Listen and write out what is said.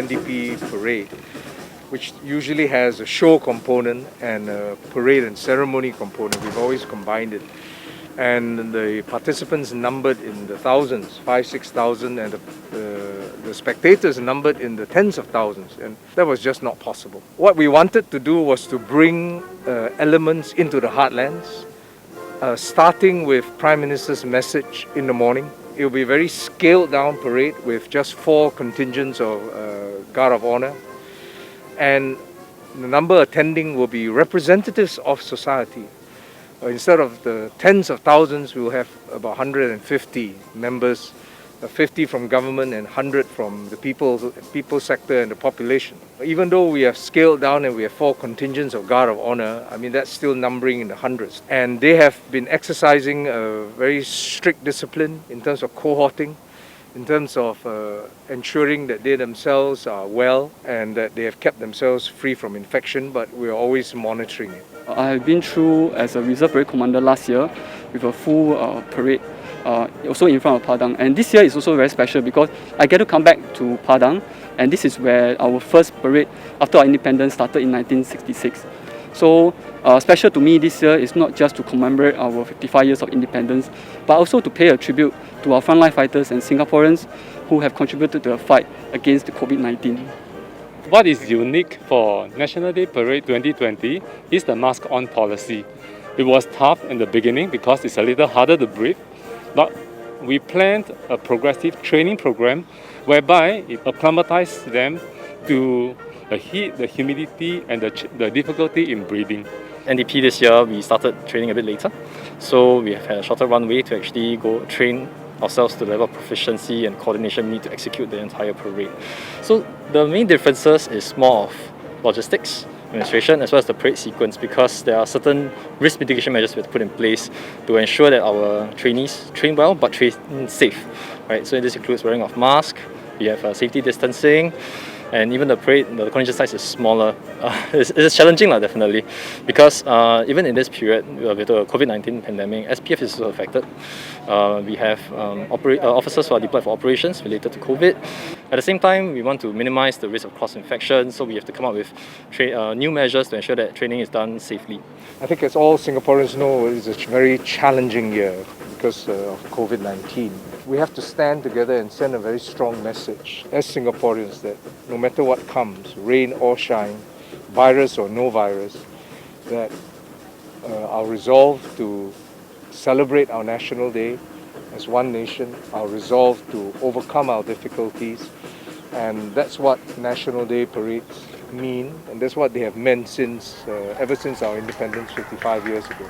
NDP parade, which usually has a show component and a parade and ceremony component. We've always combined it. And the participants numbered in the thousands, 5,000-6,000, and the spectators numbered in the tens of thousands, and that was just not possible. What we wanted to do was to bring elements into the heartlands, starting with Prime Minister's message in the morning. It will be a very scaled down parade with just 4 contingents of Guard of Honour, and the number attending will be representatives of society. Instead of the tens of thousands, we will have about 150 members, 50 from government and 100 from the people sector and the population. Even though we have scaled down and we have 4 contingents of Guard of Honour, I mean that's still numbering in the hundreds. And they have been exercising a very strict discipline in terms of cohorting, in terms of ensuring that they themselves are well and that they have kept themselves free from infection, but we are always monitoring it. I have been through as a reserve parade commander last year with a full parade also in front of Padang, and this year is also very special because I get to come back to Padang, and this is where our first parade after our independence started in 1966. So special to me this year is not just to commemorate our 55 years of independence, but also to pay a tribute to our frontline fighters and Singaporeans who have contributed to the fight against the COVID-19. What is unique for National Day Parade 2020 is the mask-on policy. It was tough in the beginning because it's a little harder to breathe, but we planned a progressive training program whereby it acclimatized them to the heat, the humidity, and the difficulty in breathing. NDP this year, we started training a bit later, so we have had a shorter runway to actually go train ourselves to the level of proficiency and coordination we need to execute the entire parade. So the main differences is more of logistics, administration, as well as the parade sequence, because there are certain risk mitigation measures we have to put in place to ensure that our trainees train well but train safe. Right? So this includes wearing of mask, we have safety distancing, and even the parade, the contingent size is smaller. It's challenging, definitely, because even in this period with the COVID-19 pandemic, SPF is also affected. We have officers who are deployed for operations related to COVID. At the same time, we want to minimize the risk of cross-infection, so we have to come up with new measures to ensure that training is done safely. I think as all Singaporeans know, it's a very challenging year because of COVID-19. We have to stand together and send a very strong message as Singaporeans that no matter what comes, rain or shine, virus or no virus, that our resolve to celebrate our National Day as one nation, our resolve to overcome our difficulties, and that's what National Day parades mean, and that's what they have meant since ever since our independence 55 years ago.